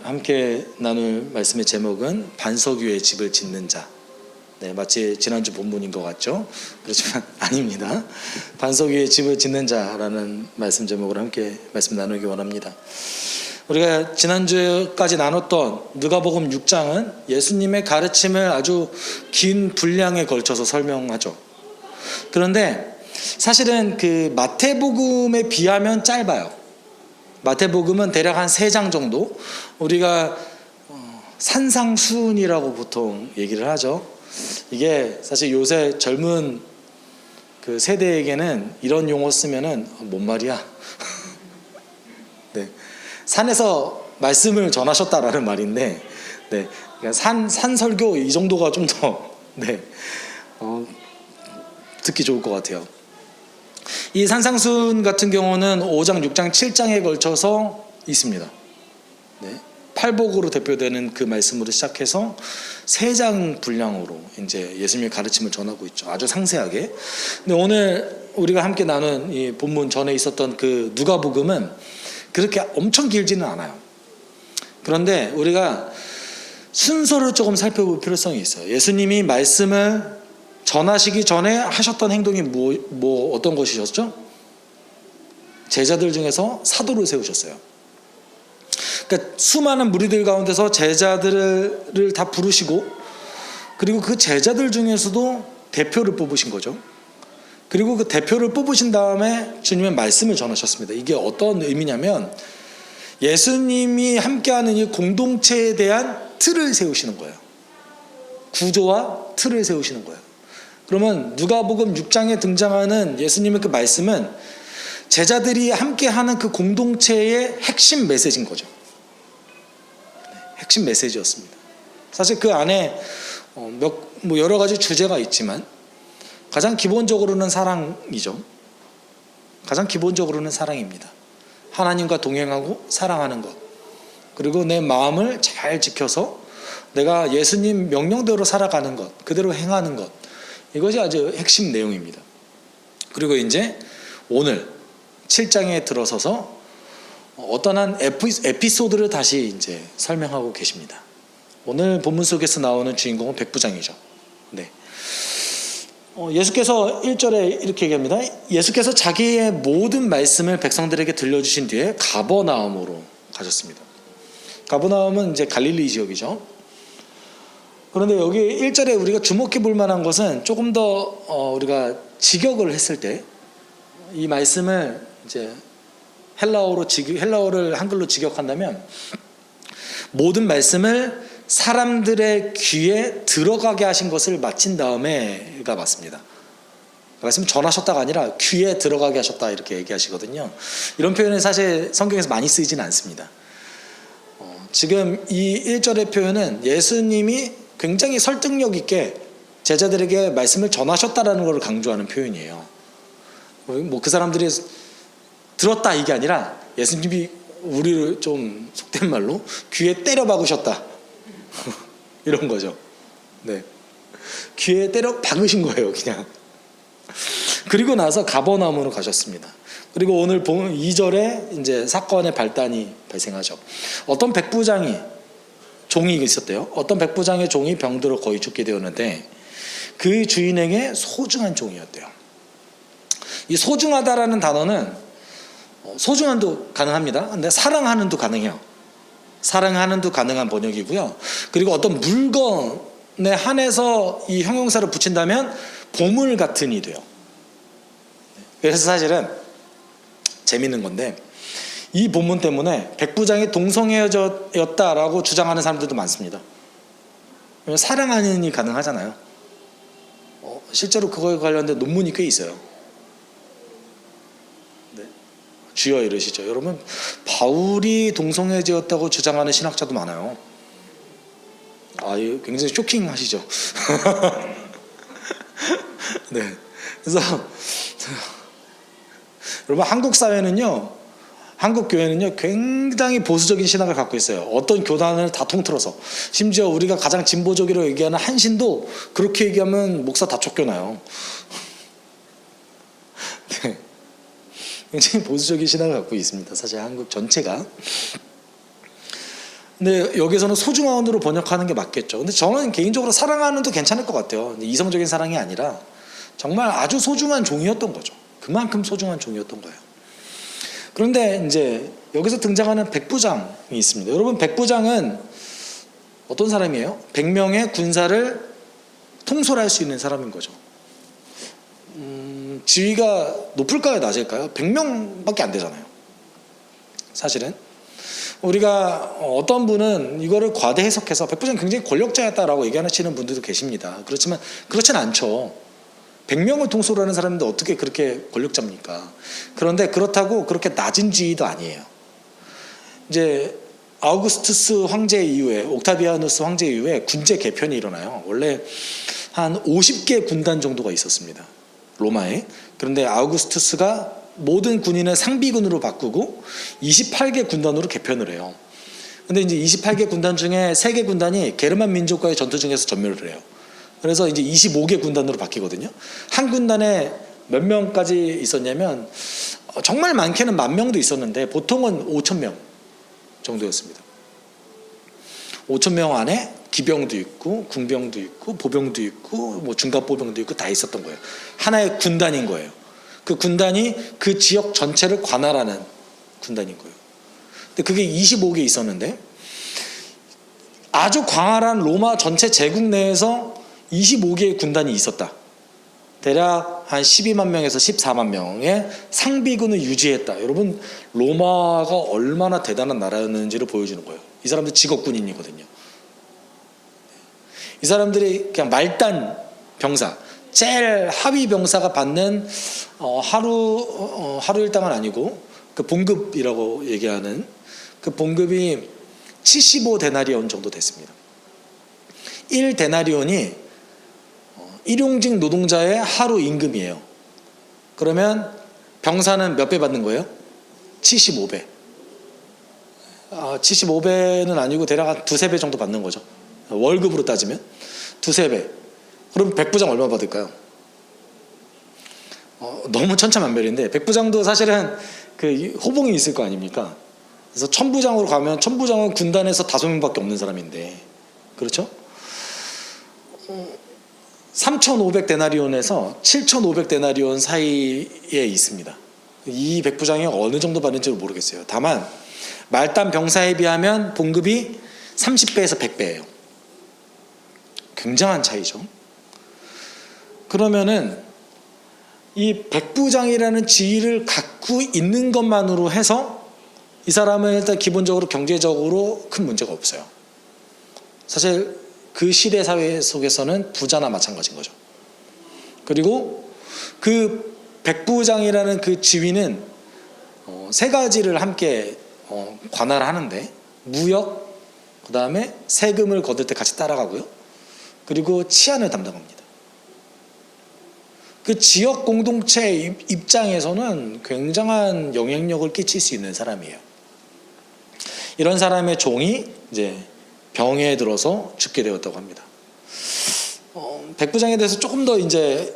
함께 나눌 말씀의 제목은 반석 위에 집을 짓는 자. 네, 마치 지난주 본문인 것 같죠? 그렇지만 아닙니다. 반석 위에 집을 짓는 자라는 말씀 제목으로 함께 말씀 나누기 원합니다. 우리가 지난주까지 나눴던 누가복음 6장은 예수님의 가르침을 아주 긴 분량에 걸쳐서 설명하죠. 그런데 사실은 그 마태복음에 비하면 짧아요. 마태복음은 대략 한 3장 정도, 우리가 산상수훈이라고 보통 얘기를 하죠. 이게 사실 요새 젊은 그 세대에게는 이런 용어 쓰면은 뭔 말이야? 네, 산에서 말씀을 전하셨다라는 말인데, 네, 그러니까 산 설교 이 정도가 좀 더 듣기 좋을 것 같아요. 이 산상수훈 같은 경우는 5장, 6장, 7장에 걸쳐서 있습니다. 네, 팔복으로 대표되는 그 말씀으로 시작해서 3장 분량으로 이제 예수님의 가르침을 전하고 있죠. 아주 상세하게. 근데 오늘 우리가 함께 나눈 이 본문 전에 있었던 그 누가복음은 그렇게 엄청 길지는 않아요. 그런데 우리가 순서를 조금 살펴볼 필요성이 있어요. 예수님이 말씀을 전하시기 전에 하셨던 행동이 어떤 것이셨죠? 제자들 중에서 사도를 세우셨어요. 그러니까 수많은 무리들 가운데서 제자들을 다 부르시고, 그리고 그 제자들 중에서도 대표를 뽑으신 거죠. 그리고 그 대표를 뽑으신 다음에 주님의 말씀을 전하셨습니다. 이게 어떤 의미냐면 예수님이 함께하는 이 공동체에 대한 틀을 세우시는 거예요. 구조와 틀을 세우시는 거예요. 그러면 누가복음 6장에 등장하는 예수님의 그 말씀은 제자들이 함께하는 그 공동체의 핵심 메시지인 거죠. 핵심 메시지였습니다. 사실 그 안에 여러 가지 주제가 있지만 가장 기본적으로는 사랑이죠. 가장 기본적으로는 사랑입니다. 하나님과 동행하고 사랑하는 것, 그리고 내 마음을 잘 지켜서 내가 예수님 명령대로 살아가는 것, 그대로 행하는 것, 이것이 아주 핵심 내용입니다. 그리고 이제 오늘 7장에 들어서서 어떤 한 에피소드를 다시 이제 설명하고 계십니다. 오늘 본문 속에서 나오는 주인공은 백부장이죠. 네. 예수께서 1절에 이렇게 얘기합니다. 예수께서 자기의 모든 말씀을 백성들에게 들려주신 뒤에 가버나움으로 가셨습니다. 가버나움은 이제 갈릴리 지역이죠. 그런데 여기 1절에 우리가 주목해 볼 만한 것은 조금 더 우리가 직역을 했을 때 이 말씀을 이제 헬라어를 한글로 직역한다면 모든 말씀을 사람들의 귀에 들어가게 하신 것을 마친 다음에가 맞습니다. 말씀 전하셨다가 아니라 귀에 들어가게 하셨다 이렇게 얘기하시거든요. 이런 표현은 사실 성경에서 많이 쓰이지는 않습니다. 지금 이 1절의 표현은 예수님이 굉장히 설득력 있게 제자들에게 말씀을 전하셨다라는 것을 강조하는 표현이에요. 그 사람들이 들었다 이게 아니라 예수님이 우리를 좀 속된 말로 귀에 때려 박으셨다 이런 거죠. 네, 귀에 때려 박으신 거예요, 그냥. 그리고 나서 가버나움으로 가셨습니다. 그리고 오늘 2절에 이제 사건의 발단이 발생하죠. 어떤 백부장이 종이 있었대요. 어떤 백부장의 종이 병들어 거의 죽게 되었는데 그 주인에게 소중한 종이었대요. 이 소중하다라는 단어는 소중한도 가능합니다. 근데 사랑하는도 가능해요. 사랑하는도 가능한 번역이고요. 그리고 어떤 물건에 한해서 이 형용사를 붙인다면 보물 같은이 돼요. 그래서 사실은 재밌는 건데 이 본문 때문에 백부장이 동성애였다라고 주장하는 사람들도 많습니다. 사랑하는이 가능하잖아요. 실제로 그거에 관련된 논문이 꽤 있어요. 네. 주여 이러시죠. 여러분, 바울이 동성애자였다고 주장하는 신학자도 많아요. 굉장히 쇼킹하시죠. 네. 그래서 여러분, 한국 교회는요 굉장히 보수적인 신학을 갖고 있어요. 어떤 교단을 다 통틀어서, 심지어 우리가 가장 진보적이라고 얘기하는 한신도 그렇게 얘기하면 목사 다 쫓겨나요. 네. 굉장히 보수적인 신학을 갖고 있습니다. 사실 한국 전체가. 근데 여기서는 소중한으로 번역하는 게 맞겠죠. 근데 저는 개인적으로 사랑하는도 괜찮을 것 같아요. 이성적인 사랑이 아니라 정말 아주 소중한 종이었던 거죠. 그만큼 소중한 종이었던 거예요. 그런데 이제 여기서 등장하는 백부장이 있습니다. 여러분, 백부장은 어떤 사람이에요? 100명의 군사를 통솔할 수 있는 사람인 거죠. 지위가 높을까요, 낮을까요? 100명밖에 안 되잖아요. 사실은 우리가 어떤 분은 이거를 과대 해석해서 백부장이 굉장히 권력자였다라고 얘기하시는 분들도 계십니다. 그렇지만 그렇진 않죠. 100명을 통솔하는 사람인데 어떻게 그렇게 권력자입니까? 그런데 그렇다고 그렇게 낮은 지위도 아니에요. 이제 아우구스투스 황제 이후에, 옥타비아누스 황제 이후에 군제 개편이 일어나요. 원래 한 50개 군단 정도가 있었습니다, 로마에. 그런데 아우구스투스가 모든 군인을 상비군으로 바꾸고 28개 군단으로 개편을 해요. 근데 이제 28개 군단 중에 3개 군단이 게르만 민족과의 전투 중에서 전멸을 해요. 그래서 이제 25개 군단으로 바뀌거든요. 한 군단에 몇 명까지 있었냐면 정말 많게는 10,000명도 있었는데 보통은 5,000명 정도였습니다. 5,000명 안에 기병도 있고 군병도 있고 보병도 있고 뭐 중갑보병도 있고 다 있었던 거예요. 하나의 군단인 거예요. 그 군단이 그 지역 전체를 관할하는 군단인 거예요. 근데 그게 25개 있었는데 아주 광활한 로마 전체 제국 내에서 25개의 군단이 있었다. 대략 한 12만 명에서 14만 명의 상비군을 유지했다. 여러분, 로마가 얼마나 대단한 나라였는지를 보여주는 거예요. 이 사람들 직업군인이거든요. 이 사람들이 그냥 말단 병사, 제일 하위 병사가 받는 하루 일당은 아니고 그 봉급이라고 얘기하는 그 봉급이 75데나리온 정도 됐습니다. 1데나리온이 일용직 노동자의 하루 임금이에요. 그러면 병사는 몇 배 받는 거예요? 75배. 75배는 아니고 대략 한 2-3배 정도 받는 거죠. 월급으로 따지면 2-3배. 그럼 백부장 얼마 받을까요? 너무 천차만별인데 백부장도 사실은 그 호봉이 있을 거 아닙니까? 그래서 천부장으로 가면 천부장은 군단에서 5명밖에 없는 사람인데, 그렇죠? 3,500데나리온에서 7,500데나리온 사이에 있습니다. 이 백부장이 어느 정도 받는지 모르겠어요. 다만 말단 병사에 비하면 봉급이 30배에서 100배예요. 굉장한 차이죠. 그러면은 이 백부장이라는 지위를 갖고 있는 것만으로 해서 이 사람은 일단 기본적으로 경제적으로 큰 문제가 없어요. 사실 그 시대 사회 속에서는 부자나 마찬가지인 거죠. 그리고 그 백부장이라는 그 지위는 3가지를 함께 관할하는데, 무역, 그 다음에 세금을 거둘 때 같이 따라가고요. 그리고 치안을 담당합니다. 그 지역 공동체 입장에서는 굉장한 영향력을 끼칠 수 있는 사람이에요. 이런 사람의 종이 이제 병에 들어서 죽게 되었다고 합니다. 백부장에 대해서 조금 더 이제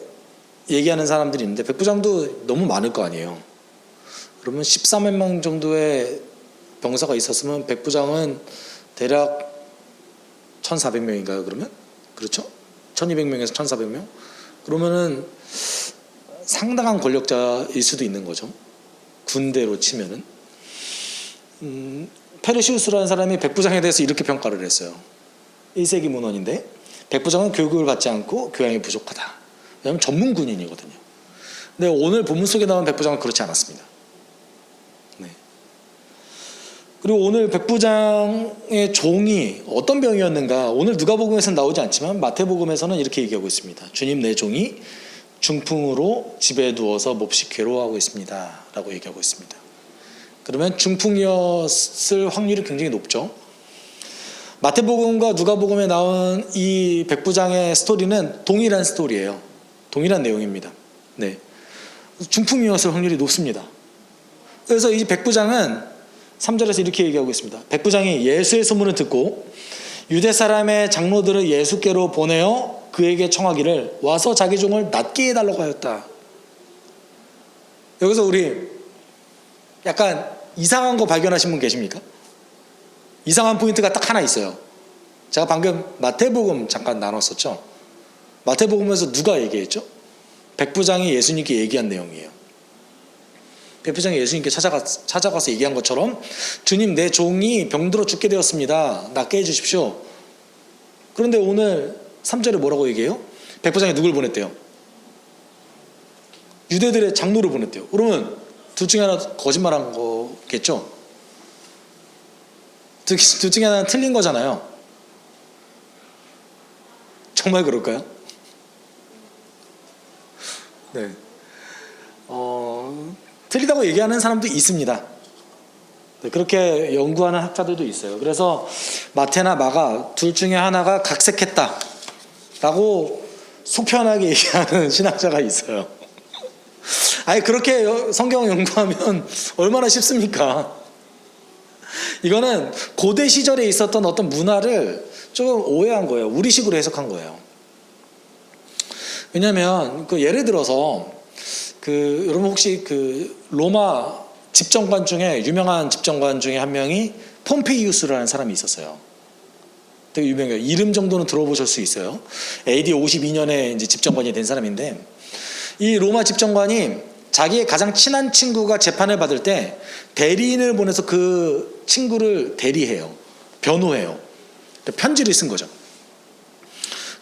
얘기하는 사람들이 있는데, 백부장도 너무 많을 거 아니에요. 그러면 14만 명 정도의 병사가 있었으면 백부장은 대략 1,400명인가요? 그러면? 그렇죠? 1,200명에서 1,400명? 그러면은 상당한 권력자일 수도 있는 거죠. 군대로 치면은. 페르시우스라는 사람이 백부장에 대해서 이렇게 평가를 했어요. 1세기 문헌인데, 백부장은 교육을 받지 않고 교양이 부족하다. 왜냐하면 전문 군인이거든요. 근데 오늘 본문 속에 나온 백부장은 그렇지 않았습니다. 네. 그리고 오늘 백부장의 종이 어떤 병이었는가, 오늘 누가복음에서는 나오지 않지만 마태복음에서는 이렇게 얘기하고 있습니다. 주님, 내 종이 중풍으로 집에 누워서 몹시 괴로워하고 있습니다 라고 얘기하고 있습니다. 그러면 중풍이었을 확률이 굉장히 높죠. 마태복음과 누가복음에 나온 이 백부장의 스토리는 동일한 스토리예요. 동일한 내용입니다. 네. 중풍이었을 확률이 높습니다. 그래서 이 백부장은 3절에서 이렇게 얘기하고 있습니다. 백부장이 예수의 소문을 듣고 유대 사람의 장로들을 예수께로 보내어 그에게 청하기를 와서 자기 종을 낫게 해달라고 하였다. 여기서 우리 약간 이상한 거 발견하신 분 계십니까? 이상한 포인트가 딱 하나 있어요. 제가 방금 마태복음 잠깐 나눴었죠. 마태복음에서 누가 얘기했죠? 백부장이 예수님께 얘기한 내용이에요. 백부장이 예수님께 찾아가서 얘기한 것처럼 주님, 내 종이 병들어 죽게 되었습니다. 낫게 해주십시오. 그런데 오늘 3절에 뭐라고 얘기해요? 백부장이 누굴 보냈대요? 유대들의 장로를 보냈대요. 그러면 둘 중에 하나 거짓말한 거겠죠? 둘 중에 하나는 틀린 거잖아요. 정말 그럴까요? 네. 틀리다고 얘기하는 사람도 있습니다. 네, 그렇게 연구하는 학자들도 있어요. 그래서 마태나 마가 둘 중에 하나가 각색했다라고 속편하게 얘기하는 신학자가 있어요. 아니, 그렇게 성경 연구하면 얼마나 쉽습니까? 이거는 고대 시절에 있었던 어떤 문화를 조금 오해한 거예요. 우리식으로 해석한 거예요. 왜냐하면 예를 들어서 여러분 혹시 로마 집정관 중에 유명한 집정관 중에 한 명이 폼페이우스라는 사람이 있었어요. 되게 유명해요. 이름 정도는 들어보실 수 있어요. AD 52년에 이제 집정관이 된 사람인데, 이 로마 집정관이 자기의 가장 친한 친구가 재판을 받을 때 대리인을 보내서 그 친구를 대리해요. 변호해요. 편지를 쓴 거죠.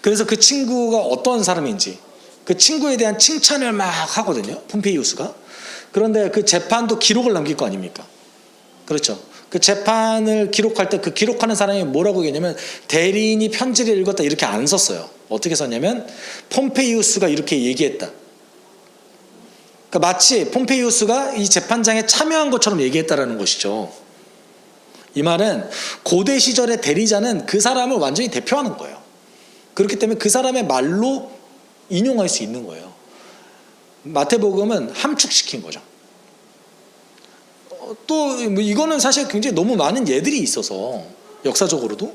그래서 그 친구가 어떤 사람인지 그 친구에 대한 칭찬을 막 하거든요. 폼페이우스가. 그런데 그 재판도 기록을 남길 거 아닙니까? 그렇죠. 그 재판을 기록할 때 그 기록하는 사람이 뭐라고 얘기했냐면, 대리인이 편지를 읽었다 이렇게 안 썼어요. 어떻게 썼냐면, 폼페이우스가 이렇게 얘기했다. 그러니까 마치 폼페이우스가 이 재판장에 참여한 것처럼 얘기했다라는 것이죠. 이 말은 고대 시절의 대리자는 그 사람을 완전히 대표하는 거예요. 그렇기 때문에 그 사람의 말로 인용할 수 있는 거예요. 마태복음은 함축시킨 거죠. 또 이거는 사실 굉장히 너무 많은 예들이 있어서, 역사적으로도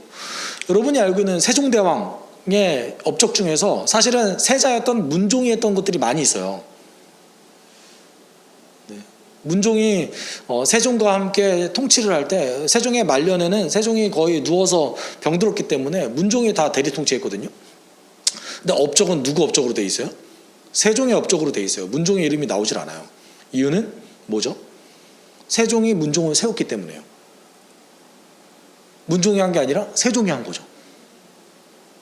여러분이 알고 있는 세종대왕의 업적 중에서 사실은 세자였던 문종이 했던 것들이 많이 있어요. 네. 문종이 세종과 함께 통치를 할 때, 세종의 말년에는 세종이 거의 누워서 병들었기 때문에 문종이 다 대리 통치했거든요. 근데 업적은 누구 업적으로 돼 있어요? 세종의 업적으로 돼 있어요. 문종의 이름이 나오질 않아요. 이유는 뭐죠? 세종이 문종을 세웠기 때문에요. 문종이 한 게 아니라 세종이 한 거죠.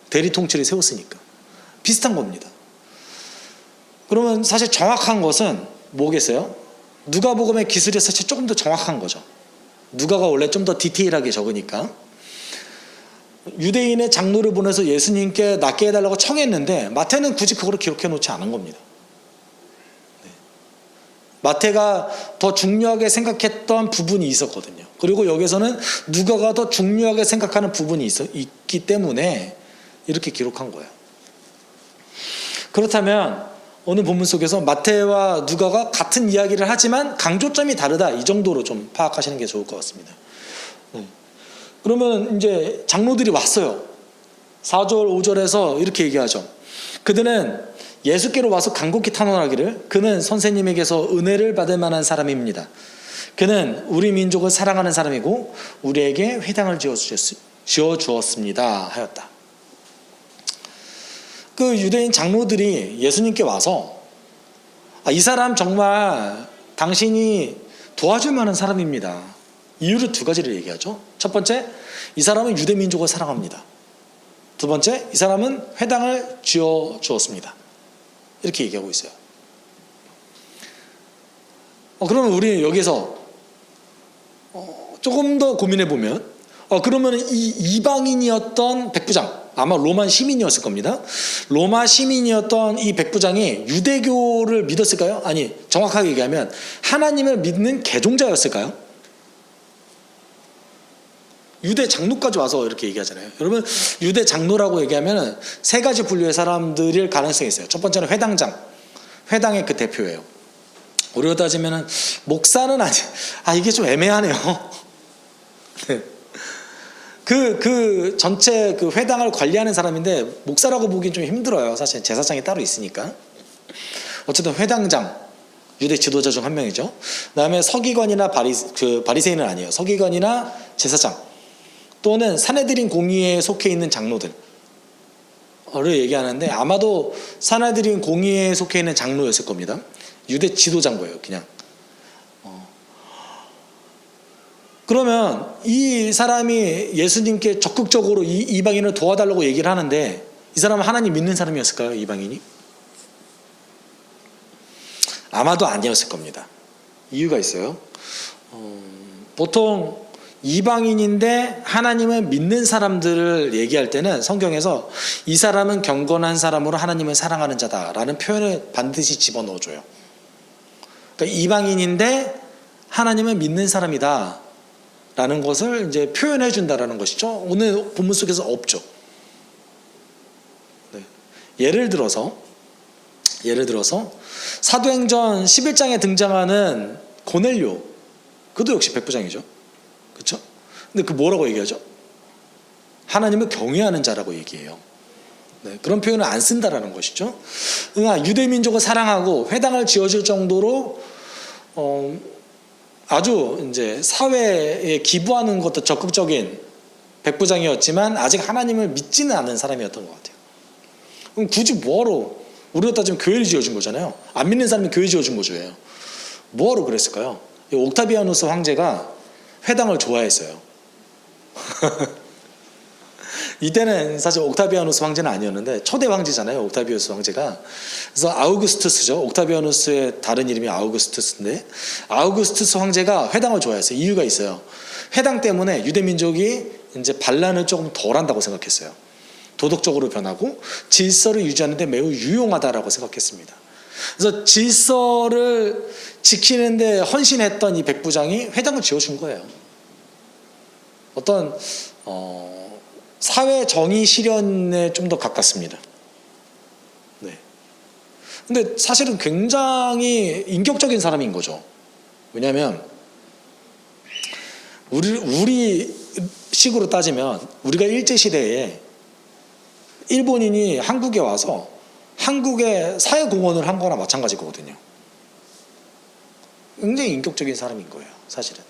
대리 통치를 세웠으니까. 비슷한 겁니다. 그러면 사실 정확한 것은 뭐겠어요? 누가복음의 기술이 사실 조금 더 정확한 거죠. 누가가 원래 좀 더 디테일하게 적으니까. 유대인의 장로를 보내서 예수님께 낫게 해달라고 청했는데, 마태는 굳이 그걸 기록해 놓지 않은 겁니다. 네. 마태가 더 중요하게 생각했던 부분이 있었거든요. 그리고 여기서는 누가가 더 중요하게 생각하는 부분이 있기 때문에 이렇게 기록한 거예요. 그렇다면 오늘 본문 속에서 마태와 누가가 같은 이야기를 하지만 강조점이 다르다, 이 정도로 좀 파악하시는 게 좋을 것 같습니다. 그러면 이제 장로들이 왔어요. 4절 5절에서 이렇게 얘기하죠. 그들은 예수께로 와서 간곡히 탄원하기를, 그는 선생님에게서 은혜를 받을 만한 사람입니다. 그는 우리 민족을 사랑하는 사람이고 우리에게 회당을 지어주었습니다 하였다. 그 유대인 장로들이 예수님께 와서, 이 사람 정말 당신이 도와줄 만한 사람입니다. 이유를 두 가지를 얘기하죠. 첫 번째, 이 사람은 유대 민족을 사랑합니다. 두 번째, 이 사람은 회당을 지어 주었습니다. 이렇게 얘기하고 있어요. 그러면 우리 여기서 조금 더 고민해 보면, 그러면 이 이방인이었던 백부장, 아마 로마 시민이었을 겁니다. 로마 시민이었던 이 백부장이 유대교를 믿었을까요? 아니, 정확하게 얘기하면 하나님을 믿는 개종자였을까요? 유대 장로까지 와서 이렇게 얘기하잖아요. 여러분, 유대 장로라고 얘기하면 세 가지 분류의 사람들일 가능성이 있어요. 첫 번째는 회당장, 회당의 그 대표예요. 우리로 따지면 목사는 이게 좀 애매하네요. 네. 그 전체 그 회당을 관리하는 사람인데, 목사라고 보기엔 좀 힘들어요. 사실 제사장이 따로 있으니까. 어쨌든 회당장, 유대 지도자 중 한 명이죠. 그다음에 서기관이나 바리새인은 아니에요. 서기관이나 제사장. 또는 사내들인 공의회에 속해 있는 장로들을 얘기하는데, 아마도 사내들인 공의회에 속해 있는 장로였을 겁니다. 유대 지도자인 거예요, 그냥. 그러면 이 사람이 예수님께 적극적으로 이 이방인을 도와달라고 얘기를 하는데, 이 사람은 하나님 믿는 사람이었을까요, 이방인이? 아마도 아니었을 겁니다. 이유가 있어요. 보통 이방인인데 하나님을 믿는 사람들을 얘기할 때는 성경에서 이 사람은 경건한 사람으로 하나님을 사랑하는 자다라는 표현을 반드시 집어넣어줘요. 그러니까 이방인인데 하나님을 믿는 사람이다 라는 것을 이제 표현해 준다라는 것이죠. 오늘 본문 속에서 없죠. 네. 예를 들어서 사도행전 11장에 등장하는 고넬료, 그도 역시 백부장이죠. 그렇죠? 근데 그 뭐라고 얘기하죠? 하나님을 경외하는 자라고 얘기해요. 네, 그런 표현을 안 쓴다라는 것이죠. 그러니까 유대 민족을 사랑하고 회당을 지어줄 정도로 아주 이제 사회에 기부하는 것도 적극적인 백부장이었지만 아직 하나님을 믿지는 않은 사람이었던 것 같아요. 그럼 굳이 뭐하러, 우리가 따지면 교회를 지어준 거잖아요. 안 믿는 사람이 교회 지어준 거죠. 뭐하러 그랬을까요? 옥타비아누스 황제가 회당을 좋아했어요. 이때는 사실 옥타비아누스 황제는 아니었는데 초대 황제잖아요, 옥타비아누스 황제가. 그래서 아우구스투스죠. 옥타비아누스의 다른 이름이 아우구스투스인데, 아우구스투스 황제가 회당을 좋아했어요. 이유가 있어요. 회당 때문에 유대 민족이 이제 반란을 조금 덜 한다고 생각했어요. 도덕적으로 변하고 질서를 유지하는 데 매우 유용하다라고 생각했습니다. 그래서 질서를 지키는데 헌신했던 이 백부장이 회당을 지어준 거예요. 어떤 사회 정의 실현에 좀 더 가깝습니다. 네. 근데 사실은 굉장히 인격적인 사람인 거죠. 왜냐하면 우리 식으로 따지면 우리가 일제시대에 일본인이 한국에 와서 한국에 사회공헌을 한 거나 마찬가지거든요. 굉장히 인격적인 사람인 거예요, 사실은.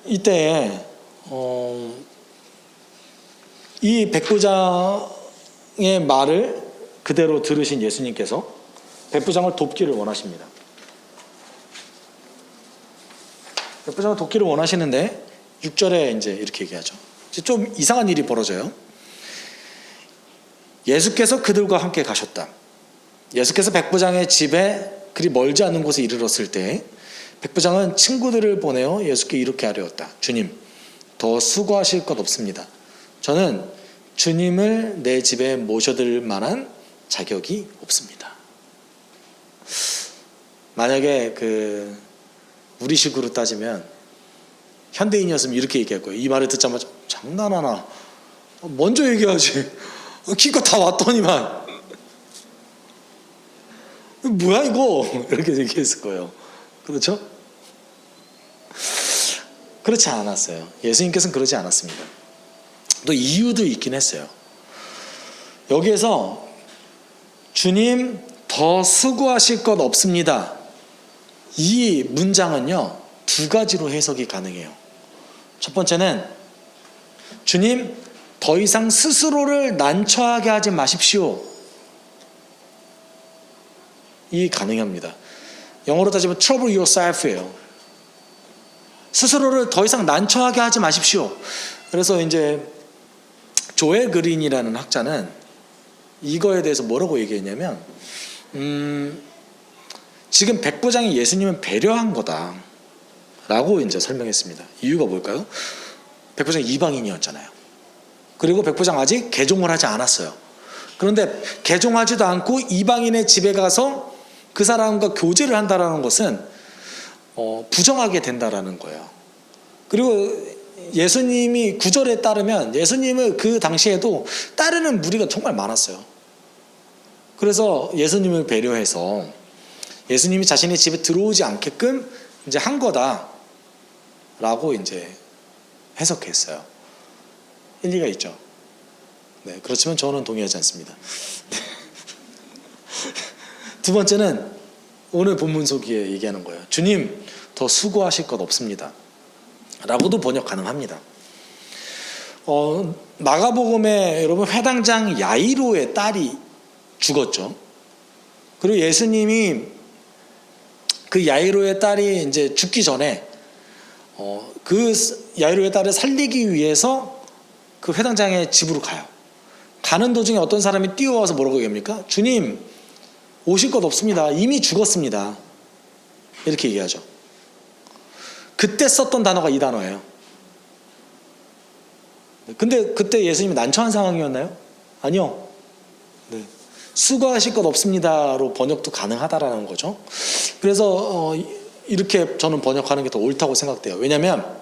이때 이 백부장의 말을 그대로 들으신 예수님께서 백부장을 돕기를 원하십니다. 백부장을 돕기를 원하시는데 6절에 이제 이렇게 얘기하죠. 좀 이상한 일이 벌어져요. 예수께서 그들과 함께 가셨다. 예수께서 백부장의 집에 그리 멀지 않은 곳에 이르렀을 때 백부장은 친구들을 보내어 예수께 이렇게 아뢰었다. 주님, 더 수고하실 것 없습니다. 저는 주님을 내 집에 모셔들 만한 자격이 없습니다. 만약에 우리식으로 따지면 현대인이었으면 이렇게 얘기할 거예요. 이 말을 듣자마자 장난하나? 먼저 얘기하지. 기껏 다 왔더니만. 뭐야 이거? 이렇게 얘기했을 거예요. 그렇죠? 그렇지 않았어요. 예수님께서는 그러지 않았습니다. 또 이유도 있긴 했어요. 여기에서 주님 더 수고하실 것 없습니다. 이 문장은요, 두 가지로 해석이 가능해요. 첫 번째는 주님 더 이상 스스로를 난처하게 하지 마십시오. 이 가능합니다. 영어로 따지면 trouble yourself예요. 스스로를 더 이상 난처하게 하지 마십시오. 그래서 이제 조엘 그린이라는 학자는 이거에 대해서 뭐라고 얘기했냐면 지금 백부장이 예수님을 배려한 거다 라고 이제 설명했습니다. 이유가 뭘까요? 백부장이 이방인이었잖아요. 그리고 백부장 아직 개종을 하지 않았어요. 그런데 개종하지도 않고 이방인의 집에 가서 그 사람과 교제를 한다는 것은 부정하게 된다라는 거예요. 그리고 예수님이 구절에 따르면 예수님을 그 당시에도 따르는 무리가 정말 많았어요. 그래서 예수님을 배려해서 예수님이 자신의 집에 들어오지 않게끔 이제 한 거다라고 이제 해석했어요. 일리가 있죠. 네, 그렇지만 저는 동의하지 않습니다. 두 번째는 오늘 본문 속에 얘기하는 거예요. 주님, 더 수고하실 것 없습니다. 라고도 번역 가능합니다. 마가복음에 여러분 회당장 야이로의 딸이 죽었죠. 그리고 예수님이 그 야이로의 딸이 이제 죽기 전에 그 야이로의 딸을 살리기 위해서 그 회당장의 집으로 가요. 가는 도중에 어떤 사람이 뛰어와서 뭐라고 얘기합니까? 주님, 오실 것 없습니다. 이미 죽었습니다. 이렇게 얘기하죠. 그때 썼던 단어가 이 단어예요. 근데 그때 예수님이 난처한 상황이었나요? 아니요. 네. 수고하실 것 없습니다로 번역도 가능하다라는 거죠. 그래서 이렇게 저는 번역하는 게 더 옳다고 생각돼요. 왜냐하면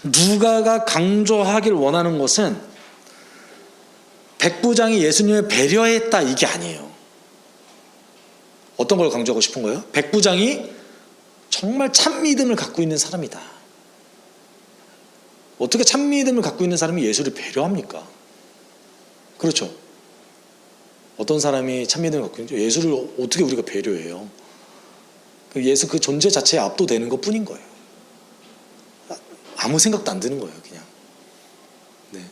누가가 강조하길 원하는 것은 백부장이 예수님을 배려했다 이게 아니에요. 어떤 걸 강조하고 싶은 거예요? 백부장이 정말 참 믿음을 갖고 있는 사람이다. 어떻게 참 믿음을 갖고 있는 사람이 예수를 배려합니까? 그렇죠. 어떤 사람이 참 믿음을 갖고 있는지 예수를 어떻게 우리가 배려해요? 예수 그 존재 자체에 압도되는 것 뿐인 거예요. 아무 생각도 안 드는 거예요. 그냥 네.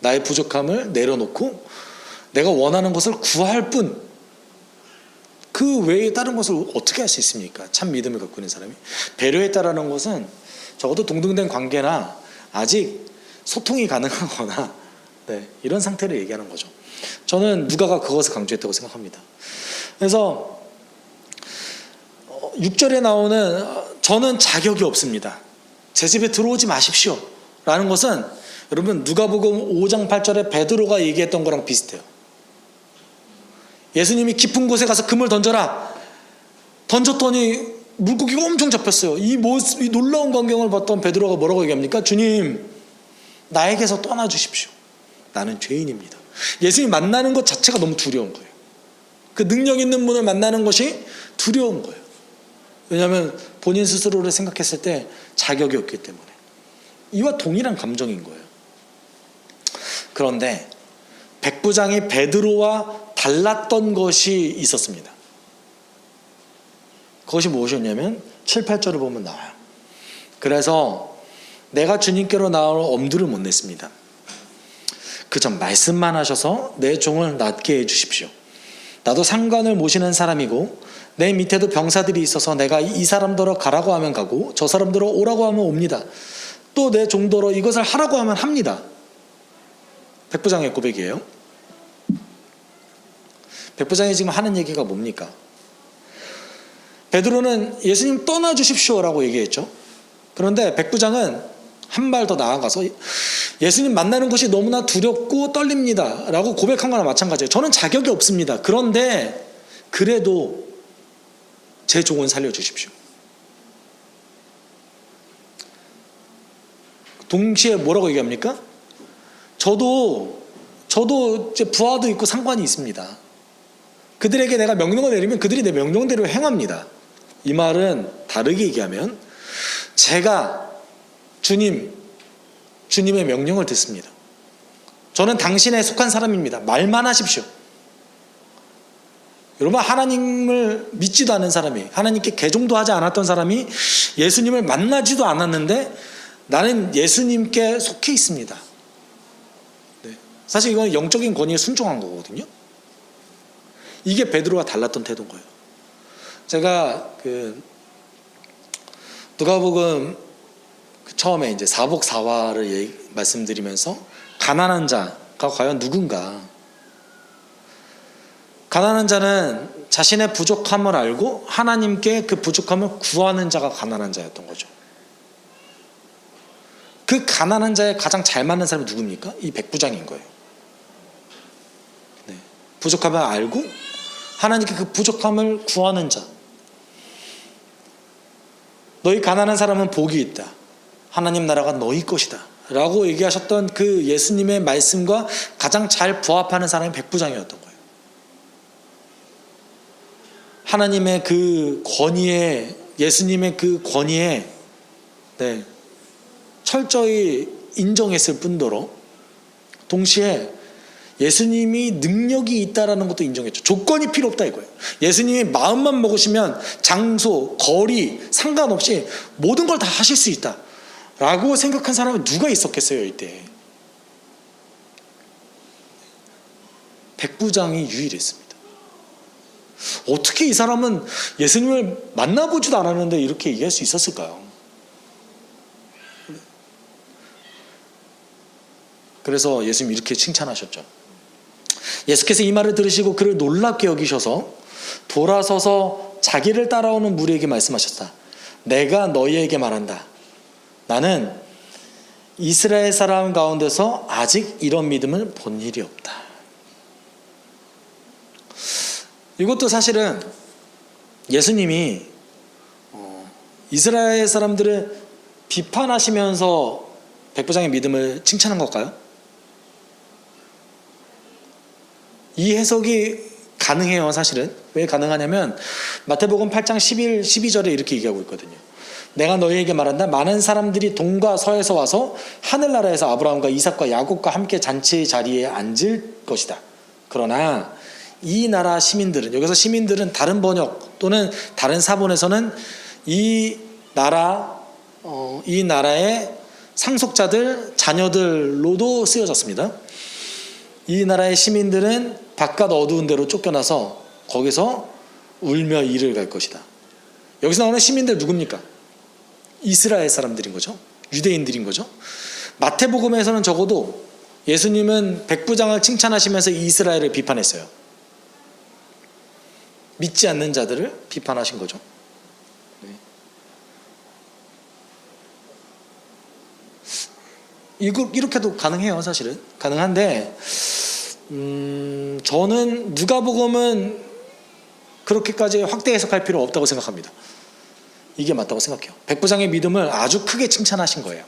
나의 부족함을 내려놓고 내가 원하는 것을 구할 뿐, 그 외에 다른 것을 어떻게 할 수 있습니까? 참 믿음을 갖고 있는 사람이. 배려했다라는 것은 적어도 동등된 관계나 아직 소통이 가능하거나 네, 이런 상태를 얘기하는 거죠. 저는 누가가 그것을 강조했다고 생각합니다. 그래서 6절에 나오는 저는 자격이 없습니다. 제 집에 들어오지 마십시오 라는 것은 여러분 누가복음 5장 8절에 베드로가 얘기했던 거랑 비슷해요. 예수님이 깊은 곳에 가서 금을 던져라. 던졌더니 물고기가 엄청 잡혔어요. 이 놀라운 광경을 봤던 베드로가 뭐라고 얘기합니까? 주님, 나에게서 떠나주십시오. 나는 죄인입니다. 예수님 만나는 것 자체가 너무 두려운 거예요. 그 능력 있는 분을 만나는 것이 두려운 거예요. 왜냐하면 본인 스스로를 생각했을 때 자격이 없기 때문에. 이와 동일한 감정인 거예요. 그런데 백부장이 베드로와 달랐던 것이 있었습니다. 그것이 무엇이었냐면 7, 8절을 보면 나와요. 그래서 내가 주님께로 나올 엄두를 못 냈습니다. 그저 말씀만 하셔서 내 종을 낫게 해주십시오. 나도 상관을 모시는 사람이고 내 밑에도 병사들이 있어서 내가 이 사람더러 가라고 하면 가고 저 사람더러 오라고 하면 옵니다. 또 내 종더러 이것을 하라고 하면 합니다. 백부장의 고백이에요. 백부장이 지금 하는 얘기가 뭡니까? 베드로는 예수님 떠나주십시오라고 얘기했죠. 그런데 백부장은 한 발 더 나아가서 예수님 만나는 것이 너무나 두렵고 떨립니다 라고 고백한 거나 마찬가지예요. 저는 자격이 없습니다. 그런데 그래도 제 종은 살려주십시오. 동시에 뭐라고 얘기합니까? 저도 이제 부하도 있고 상관이 있습니다. 그들에게 내가 명령을 내리면 그들이 내 명령대로 행합니다. 이 말은 다르게 얘기하면 제가 주님의 명령을 듣습니다. 저는 당신에 속한 사람입니다. 말만 하십시오. 여러분, 하나님을 믿지도 않은 사람이, 하나님께 개종도 하지 않았던 사람이 예수님을 만나지도 않았는데 나는 예수님께 속해 있습니다. 네. 사실 이건 영적인 권위에 순종한 거거든요. 이게 베드로와 달랐던 태도인 거예요. 제가 누가복음 처음에 이제 사복사화를 말씀드리면서 가난한 자가 과연 누군가? 가난한 자는 자신의 부족함을 알고 하나님께 그 부족함을 구하는 자가 가난한 자였던 거죠. 그 가난한 자에 가장 잘 맞는 사람이 누굽니까? 이 백부장인 거예요. 네. 부족함을 알고 하나님께 그 부족함을 구하는 자. 너희 가난한 사람은 복이 있다. 하나님 나라가 너희 것이다 라고 얘기하셨던 그 예수님의 말씀과 가장 잘 부합하는 사람이 백부장이었던 거예요. 하나님의 그 권위에, 예수님의 그 권위에 네, 철저히 인정했을 뿐더러 동시에 예수님이 능력이 있다라는 것도 인정했죠. 조건이 필요 없다 이거예요. 예수님이 마음만 먹으시면 장소, 거리 상관없이 모든 걸 다 하실 수 있다. 라고 생각한 사람이 누가 있었겠어요 이때. 백부장이 유일했습니다. 어떻게 이 사람은 예수님을 만나보지도 않았는데 이렇게 얘기할 수 있었을까요? 그래서 예수님 이렇게 칭찬하셨죠. 예수께서 이 말을 들으시고 그를 놀랍게 여기셔서 돌아서서 자기를 따라오는 무리에게 말씀하셨다. 내가 너희에게 말한다. 나는 이스라엘 사람 가운데서 아직 이런 믿음을 본 일이 없다. 이것도 사실은 예수님이 이스라엘 사람들을 비판하시면서 백부장의 믿음을 칭찬한 걸까요? 이 해석이 가능해요. 사실은 왜 가능하냐면 마태복음 8장 11, 12절에 이렇게 얘기하고 있거든요. 내가 너희에게 말한다. 많은 사람들이 동과 서에서 와서 하늘나라에서 아브라함과 이삭과 야곱과 함께 잔치 자리에 앉을 것이다. 그러나 이 나라 시민들은, 여기서 시민들은 다른 번역 또는 다른 사본에서는 이 나라의 상속자들, 자녀들로도 쓰여졌습니다. 이 나라의 시민들은 바깥 어두운 데로 쫓겨나서 거기서 울며 이를 갈 것이다. 여기서 나오는 시민들 누굽니까? 이스라엘 사람들인 거죠. 유대인들인 거죠. 마태복음에서는 적어도 예수님은 백부장을 칭찬하시면서 이스라엘을 비판했어요. 믿지 않는 자들을 비판하신 거죠. 이렇게도 가능해요. 사실은 가능한데 저는 누가복음은 그렇게까지 확대 해석할 필요 없다고 생각합니다. 이게 맞다고 생각해요. 백부장의 믿음을 아주 크게 칭찬하신 거예요.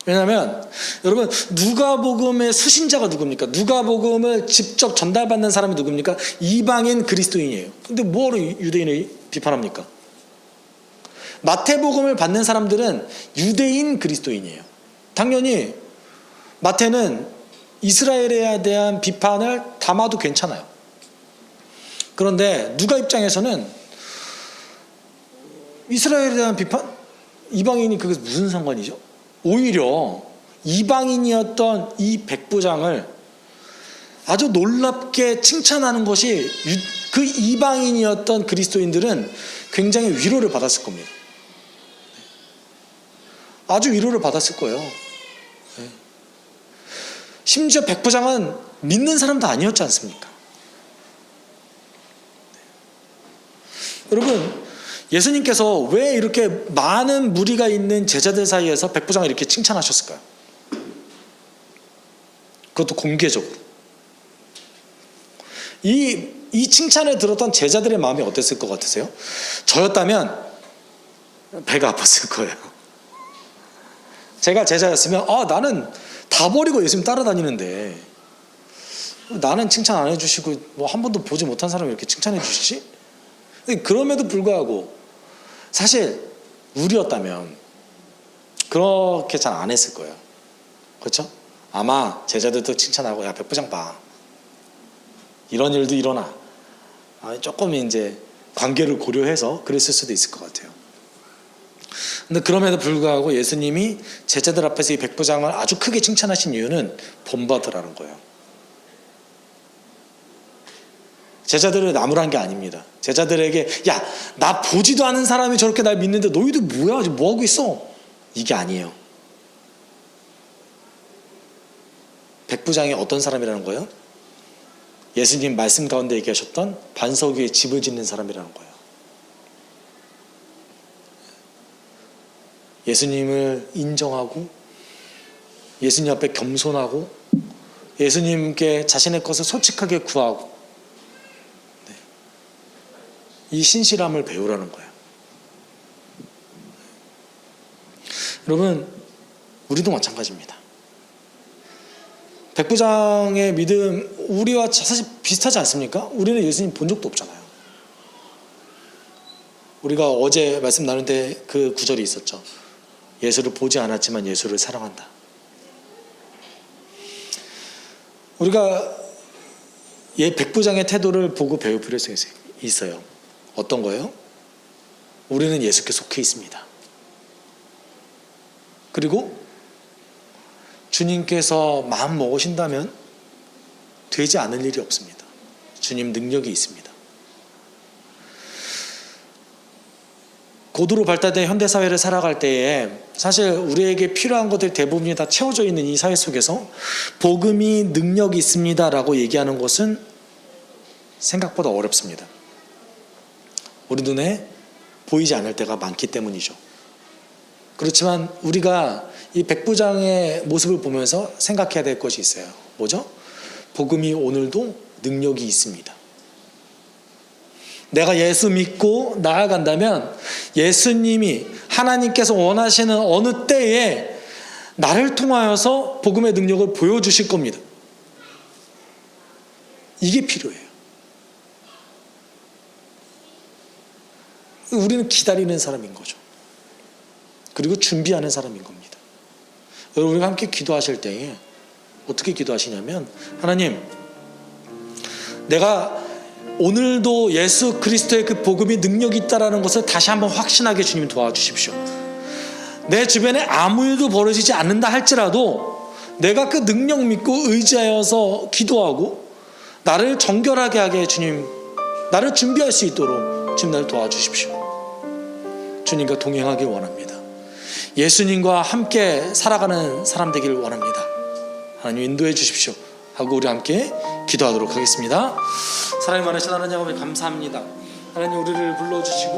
왜냐하면 여러분 누가복음의 수신자가 누굽니까? 누가복음을 직접 전달받는 사람이 누굽니까? 이방인 그리스도인이에요. 근데 뭐로 유대인을 비판합니까? 마태복음을 받는 사람들은 유대인 그리스도인이에요. 당연히 마태는 이스라엘에 대한 비판을 담아도 괜찮아요. 그런데 누가 입장에서는 이스라엘에 대한 비판? 이방인이 그게 무슨 상관이죠? 오히려 이방인이었던 이 백부장을 아주 놀랍게 칭찬하는 것이 그 이방인이었던 그리스도인들은 굉장히 위로를 받았을 겁니다. 아주 위로를 받았을 거예요. 심지어 백부장은 믿는 사람도 아니었지 않습니까? 여러분 예수님께서 왜 이렇게 많은 무리가 있는 제자들 사이에서 백부장을 이렇게 칭찬하셨을까요? 그것도 공개적으로. 이 칭찬을 들었던 제자들의 마음이 어땠을 것 같으세요? 저였다면 배가 아팠을 거예요. 제가 제자였으면 나는 다 버리고 예수님 따라다니는데 나는 칭찬 안 해주시고 뭐 한 번도 보지 못한 사람이 이렇게 칭찬해 주시지? 그럼에도 불구하고 사실 우리였다면 그렇게 잘 안 했을 거예요. 그렇죠? 아마 제자들도 칭찬하고 야 백부장 봐 이런 일도 일어나 조금 이제 관계를 고려해서 그랬을 수도 있을 것 같아요. 근데 그럼에도 불구하고 예수님이 제자들 앞에서 이 백부장을 아주 크게 칭찬하신 이유는 본받으라는 거예요. 제자들을 나무란 게 아닙니다. 제자들에게 야, 나 보지도 않은 사람이 저렇게 날 믿는데 너희들 뭐야? 지금 뭐하고 있어? 이게 아니에요. 백부장이 어떤 사람이라는 거예요? 예수님 말씀 가운데 얘기하셨던 반석 위에 집을 짓는 사람이라는 거예요. 예수님을 인정하고 예수님 앞에 겸손하고 예수님께 자신의 것을 솔직하게 구하고 이 신실함을 배우라는 거예요. 여러분 우리도 마찬가지입니다. 백부장의 믿음 우리와 사실 비슷하지 않습니까? 우리는 예수님 본 적도 없잖아요. 우리가 어제 말씀 나눌 때 그 구절이 있었죠. 예수를 보지 않았지만 예수를 사랑한다. 우리가 백부장의 태도를 보고 배울 필요성이 있어요. 어떤 거예요? 우리는 예수께 속해 있습니다. 그리고 주님께서 마음 먹으신다면 되지 않을 일이 없습니다. 주님 능력이 있습니다. 고도로 발달된 현대사회를 살아갈 때에 사실 우리에게 필요한 것들 대부분이 다 채워져 있는 이 사회 속에서 복음이 능력이 있습니다라고 얘기하는 것은 생각보다 어렵습니다. 우리 눈에 보이지 않을 때가 많기 때문이죠. 그렇지만 우리가 이 백부장의 모습을 보면서 생각해야 될 것이 있어요. 뭐죠? 복음이 오늘도 능력이 있습니다. 내가 예수 믿고 나아간다면 예수님이 하나님께서 원하시는 어느 때에 나를 통하여서 복음의 능력을 보여주실 겁니다. 이게 필요해요. 우리는 기다리는 사람인 거죠. 그리고 준비하는 사람인 겁니다. 여러분, 우리가 함께 기도하실 때에 어떻게 기도하시냐면, 하나님, 내가 오늘도 예수 그리스도의 그 복음이 능력이 있다는 것을 다시 한번 확신하게 주님 도와주십시오. 내 주변에 아무 일도 벌어지지 않는다 할지라도 내가 그 능력 믿고 의지하여서 기도하고 나를 정결하게 하게 주님, 나를 준비할 수 있도록 주님 나를 도와주십시오. 주님과 동행하길 원합니다. 예수님과 함께 살아가는 사람 되기를 원합니다. 하나님 인도해 주십시오 하고 우리 함께 기도하도록 하겠습니다. 사랑이 많으신 하나님 아버지 감사합니다. 하나님 우리를 불러주시고